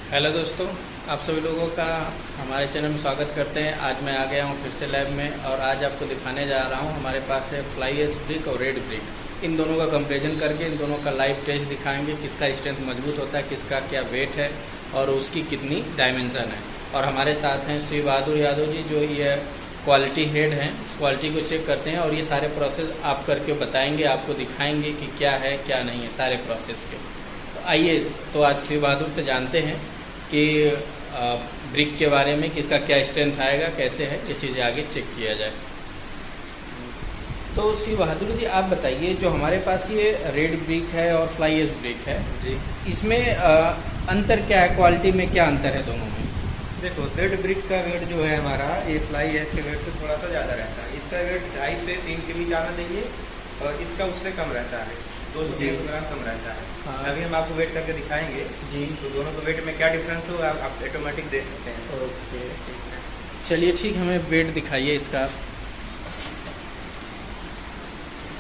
Hello दोस्तों, आप सभी लोगों का हमारे चैनल में स्वागत करते हैं। आज मैं आ गया हूं फिर से लैब में और आज आपको दिखाने जा रहा हूं। हमारे पास है फ्लाई एश ब्रिक और रेड ब्रिक। इन दोनों का कंपैरिजन करके इन दोनों का लाइव टेस्ट दिखाएंगे, किसका स्ट्रेंथ मजबूत होता है, किसका क्या वेट है और उसकी कितनी डायमेंशन है। और हमारे साथ हैं श्री बहादुर यादव जी, जो ये क्वालिटी हेड हैं। क्वालिटी को चेक करते हैं और ये सारे प्रोसेस आप करके बताएंगे, आपको दिखाएंगे कि क्या है क्या नहीं है सारे प्रोसेस के। तो आइए तो आज श्री बहादुर से जानते हैं कि ब्रिक के बारे में, किसका क्या स्ट्रेंथ आएगा, कैसे है, ये चीज़ें आगे चेक किया जाए। तो श्री बहादुर जी आप बताइए, जो हमारे पास ये रेड ब्रिक है और फ्लाई एश ब्रिक है जी, इसमें अंतर क्या है, क्वालिटी में क्या अंतर है दोनों में? देखो रेड ब्रिक का वेट जो है हमारा, ये फ्लाई एश के वेट से थोड़ा सा ज़्यादा रहता है। इसका वेट 2.5 से 3 के बीच आना चाहिए और इसका उससे कम रहता है, 200 ग्राम कम रहता है। हाँ। अभी हम आपको वेट करके दिखाएंगे जी, तो दोनों के वेट में क्या डिफरेंस हो आप ऑटोमेटिक देख सकते हैं। ओके, चलिए ठीक, हमें वेट दिखाइए इसका।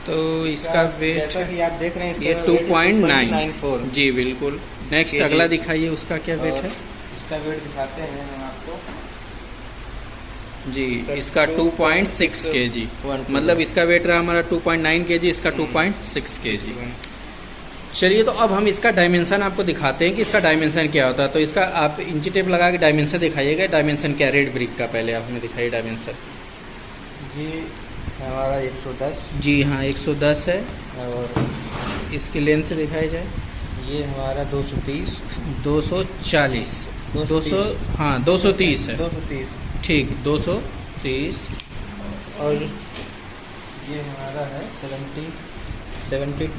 तो इसका वेट जैसा कि आप देख रहे हैं, ये इसका 2.94 2.94 जी बिल्कुल। Next kg। अगला दिखाइए, उसका क्या वेट और है? इसका वेट दिखाते हैं हम आपको जी, इसका 2.6 kg, मतलब इसका वेट रहा हमारा 2.9 kg, इसका 2.6 kg। चलिए तो अब हम इसका डायमेंशन आपको दिखाते हैं कि इसका डायमेंशन क्या होता है। तो इसका आप इंची टेप लगा के डायमेंशन दिखाइएगा। डायमेंशन क्या, रेड ब्रिक का पहले आप हमें दिखाइए डायमेंशन। ये हमारा 110 जी हाँ, 110 है। और इसकी लेंथ दिखाई जाए, ये हमारा 230 240 200 हाँ 230 है, 230 ठीक 230। और ये हमारा है 72 75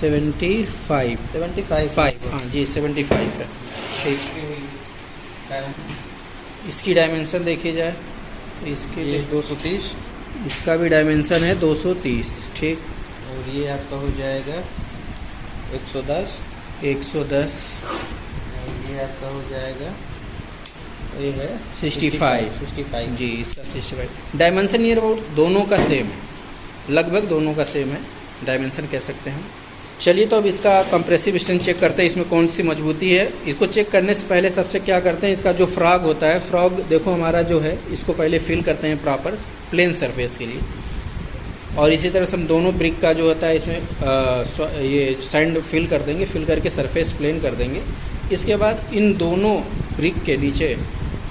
75 हाँ जी 75 है, ठीक। इसकी डायमेंशन देखी जाए तो इसके ये 230 इसका भी डायमेंशन है 230, ठीक। और ये आपका हो जाएगा 110 110 और ये आपका हो जाएगा, ये है 65 जी, इसका 65। डायमेंशन नियर अबाउट दोनों का सेम है, लगभग दोनों का सेम है डायमेंशन कह सकते हैं। चलिए तो अब इसका कंप्रेसिव स्ट्रेंथ चेक करते हैं, इसमें कौन सी मजबूती है। इसको चेक करने से पहले सबसे क्या करते हैं, इसका जो फ्रॉग होता है, फ्रॉग देखो हमारा जो है, इसको पहले फिल करते हैं प्रॉपर प्लेन सरफेस के लिए। और इसी तरह से हम दोनों ब्रिक का जो होता है इसमें ये सैंड फिल कर देंगे, फिल करके सरफेस प्लेन कर देंगे। इसके बाद इन दोनों ब्रिक के नीचे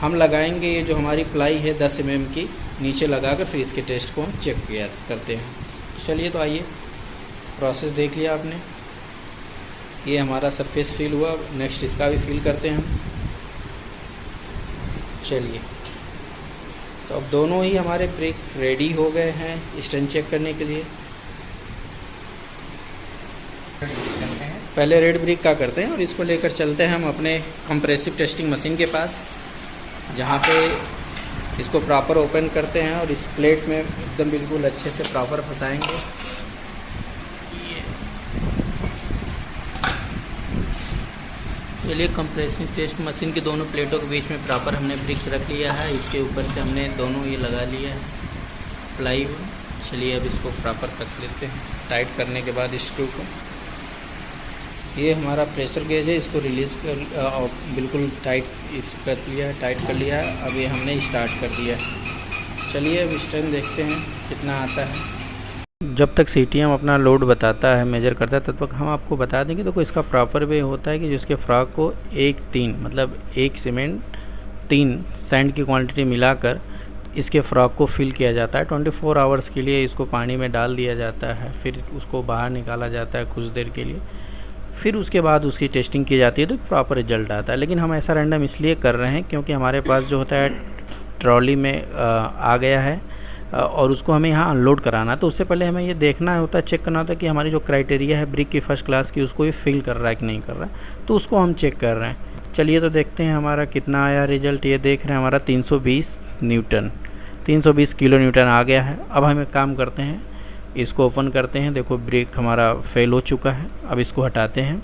हम लगाएंगे ये जो हमारी प्लाई है 10 mm की, नीचे लगाकर फिर इसके टेस्ट को हम चेक किया करते हैं। चलिए तो आइए, प्रोसेस देख लिया आपने, ये हमारा सरफेस फिल हुआ। नेक्स्ट इसका भी फिल करते हैं हम। चलिए तो अब दोनों ही हमारे ब्रिक रेडी हो गए हैं स्ट्रेंथ चेक करने के लिए। पहले रेड ब्रिक का करते हैं और इसको लेकर चलते हैं हम अपने कंप्रेसिव टेस्टिंग मशीन के पास, जहाँ पे इसको प्रॉपर ओपन करते हैं और इस प्लेट में एकदम बिल्कुल अच्छे से प्रॉपर फंसाएंगे। चलिए, कंप्रेसिव टेस्ट मशीन की दोनों प्लेटों के बीच में प्रॉपर हमने ब्रिक रख लिया है। इसके ऊपर से हमने दोनों ये लगा लिया है प्लाई। चलिए अब इसको प्रॉपर कस लेते हैं टाइट करने के बाद स्क्रू को। ये हमारा प्रेशर गेज है, इसको रिलीज़ कर बिल्कुल टाइट इस कर लिया है, टाइट कर लिया है। अब ये हमने स्टार्ट कर दिया है। चलिए अब स्ट्रेंथ देखते हैं कितना आता है। जब तक सीटीएम अपना लोड बताता है, मेजर करता है, तब तक हम आपको बता देंगे। तो इसका प्रॉपर वे होता है कि जिसके फ्रॉग को 1-3 मतलब 1 सीमेंट 3 सैंड की क्वांटिटी मिलाकर इसके फ्रॉग को फिल किया जाता है। 24 आवर्स के लिए इसको पानी में डाल दिया जाता है, फिर उसको बाहर निकाला जाता है कुछ देर के लिए, फिर उसके बाद उसकी टेस्टिंग की जाती है तो प्रॉपर रिजल्ट आता है। लेकिन हम ऐसा रैंडम इसलिए कर रहे हैं क्योंकि हमारे पास जो होता है ट्रॉली में आ गया है और उसको हमें यहाँ अनलोड कराना है। तो उससे पहले हमें ये देखना होता है, चेक करना होता है कि हमारी जो क्राइटेरिया है ब्रिक की फर्स्ट क्लास की, उसको ये फिल कर रहा है कि नहीं कर रहा है। तो उसको हम चेक कर रहे हैं। चलिए तो देखते हैं हमारा कितना आया रिजल्ट। ये देख रहे हैं हमारा 320 न्यूटन, 320 किलो न्यूटन आ गया है। अब हम एक काम करते हैं, इसको ओपन करते हैं। देखो ब्रिक हमारा फेल हो चुका है, अब इसको हटाते हैं।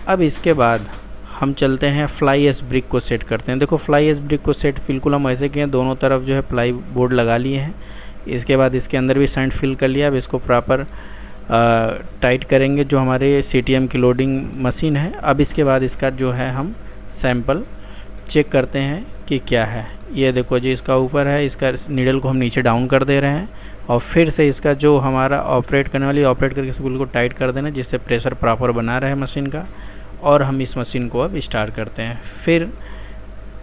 अब इसके बाद हम चलते हैं फ्लाई एश ब्रिक को सेट करते हैं। देखो फ्लाई एश ब्रिक को सेट बिल्कुल हम ऐसे किए, दोनों तरफ जो है प्लाई बोर्ड लगा लिए हैं। इसके बाद इसके अंदर भी सैंड फिल कर लिया। अब इसको प्रॉपर टाइट करेंगे जो हमारे CTM की लोडिंग मशीन है। अब इसके बाद इसका जो है हम सैंपल चेक करते हैं कि क्या है। ये देखो जी, इसका ऊपर है, इसका नीडल को हम नीचे डाउन कर दे रहे हैं और फिर से इसका जो हमारा ऑपरेट करने वाली ऑपरेट करके इस बिल्कुल को टाइट कर देना जिससे प्रेशर प्रॉपर बना रहे मशीन का। और हम इस मशीन को अब स्टार्ट करते हैं, फिर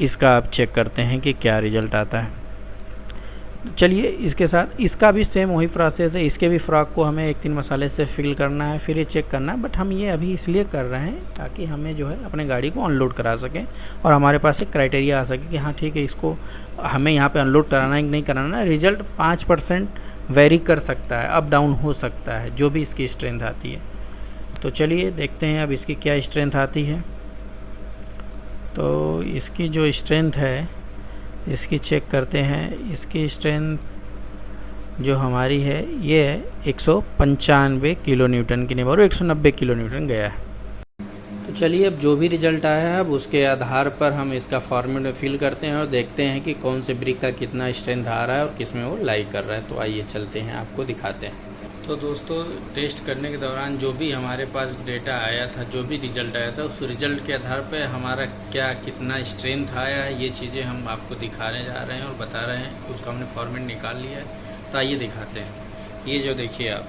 इसका आप चेक करते हैं कि क्या रिज़ल्ट आता है। चलिए, इसके साथ इसका भी सेम वही प्रोसेस है। इसके भी फ्रॉक को हमें 1-3 मसाले से फिल करना है, फिर ये चेक करना है। बट हम ये अभी इसलिए कर रहे हैं ताकि हमें जो है अपने गाड़ी को अनलोड करा सकें और हमारे पास एक क्राइटेरिया आ सके कि हाँ ठीक है, इसको हमें यहाँ पे अनलोड कराना है कि नहीं कराना है। रिज़ल्ट 5% वेरी कर सकता है, अप डाउन हो सकता है, जो भी इसकी स्ट्रेंथ आती है। तो चलिए देखते हैं अब इसकी क्या स्ट्रेंथ आती है। तो इसकी जो स्ट्रेंथ है इसकी चेक करते हैं। इसकी स्ट्रेंथ जो हमारी है ये 195 किलो न्यूटन की नेबर 190 किलो न्यूटन गया है। तो चलिए, अब जो भी रिज़ल्ट आया है अब उसके आधार पर हम इसका फॉर्मेट में फिल करते हैं और देखते हैं कि कौन से ब्रिक का कितना स्ट्रेंथ आ रहा है और किस में वो लाई कर रहा है। तो आइए चलते हैं, आपको दिखाते हैं। तो दोस्तों, टेस्ट करने के दौरान जो भी हमारे पास डेटा आया था, जो भी रिज़ल्ट आया था, उस रिज़ल्ट के आधार पर हमारा क्या कितना स्ट्रेंथ आया है, ये चीज़ें हम आपको दिखाने जा रहे हैं और बता रहे हैं। उसका हमने फॉर्मेट निकाल लिया है, तो आइए दिखाते हैं। ये जो देखिए आप,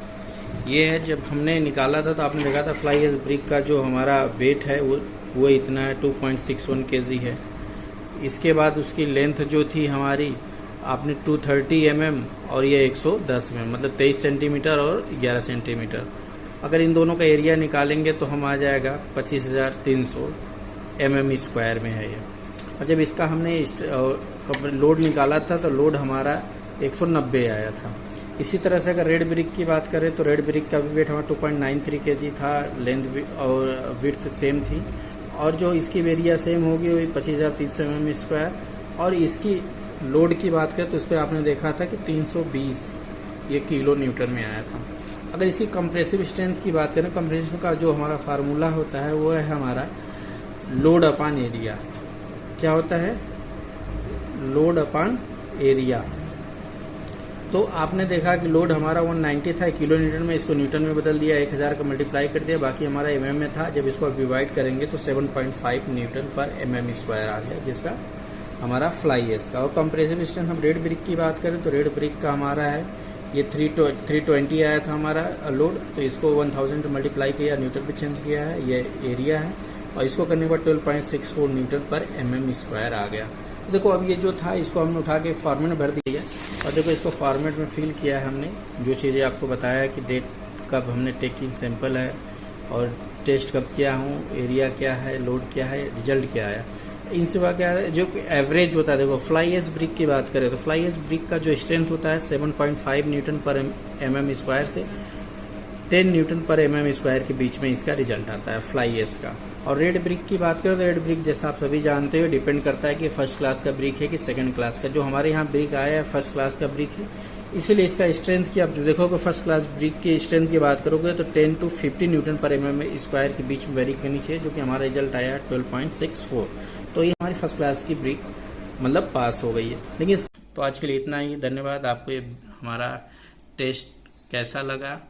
ये है जब हमने निकाला था तो आपने देखा था फ्लाई एश ब्रिक का जो हमारा वेट है वो इतना है, 2.61 kg है। इसके बाद उसकी लेंथ जो थी हमारी, आपने 230 mm और ये 110 mm, मतलब 23 सेंटीमीटर और 11 सेंटीमीटर। अगर इन दोनों का एरिया निकालेंगे तो हम आ जाएगा 25,300 mm² में है ये। और जब इसका हमने लोड निकाला था तो लोड हमारा 190 आया था। इसी तरह से अगर रेड ब्रिक की बात करें तो रेड ब्रिक का भी वेट हमारा 2.93 kg था, लेंथ और विड्थ सेम थी। और जो इसकी एरिया सेम होगी वही 25,300 mm²। और इसकी लोड की बात करें तो इस पर आपने देखा था कि 320 ये किलो न्यूटन में आया था। अगर इसकी कंप्रेसिव स्ट्रेंथ की बात करें, कंप्रेशन का जो हमारा फार्मूला होता है वो है हमारा लोड अपॉन एरिया। क्या होता है? Load upon area. तो आपने देखा कि लोड हमारा 190 था किलो न्यूटन में, इसको न्यूटन में बदल दिया, 1000 का मल्टीप्लाई कर दिया, बाकी हमारा mm में था। जब इसको डिवाइड करेंगे तो 7.5 न्यूटन पर mm² आ गया, जिसका हमारा फ्लाई एश का। और कंप्रेसिव स्ट्रेंथ हम रेड ब्रिक की बात करें तो रेड ब्रिक का हमारा है ये 320 आया था हमारा लोड। तो इसको 1000 मल्टीप्लाई किया, न्यूटन पे चेंज किया है, ये एरिया है। और इसको करने के बाद 12.64 न्यूटन पर mm² आ गया। देखो, अब ये जो था इसको हमने उठा के एक फॉर्मेट में भर दिया और देखो इसको फॉर्मेट में फिल किया है हमने। जो चीज़ें आपको बताया कि डेट कब हमने टेकिंग सैंपल है और टेस्ट कब किया हूँ, एरिया क्या है, लोड क्या है, रिजल्ट क्या आया, इनसे बात क्या है। जो एवरेज होता है, देखो फ्लाई एश ब्रिक की बात करें तो फ्लाई एश ब्रिक का जो स्ट्रेंथ होता है 7.5 न्यूटन पर mm² से 10 न्यूटन पर mm² के बीच में इसका रिजल्ट आता है फ्लाई एश का। और रेड ब्रिक की बात करें तो रेड ब्रिक जैसा आप सभी जानते हो डिपेंड करता है कि फर्स्ट क्लास का ब्रिक है कि सेकंड क्लास का। जो हमारे यहाँ ब्रिक आया है फर्स्ट क्लास का ब्रिक है, इसीलिए इसका स्ट्रेंथ की आप देखोगे फर्स्ट क्लास ब्रिक की स्ट्रेंथ की बात करोगे तो 10 to 50 न्यूटन पर mm² के बीच में वेरी करनी चाहिए, जो कि हमारा रिजल्ट आया 12.64। तो ये हमारी फर्स्ट क्लास की ब्रिक मतलब पास हो गई है। लेकिन तो आज के लिए इतना ही। धन्यवाद। आपको ये हमारा टेस्ट कैसा लगा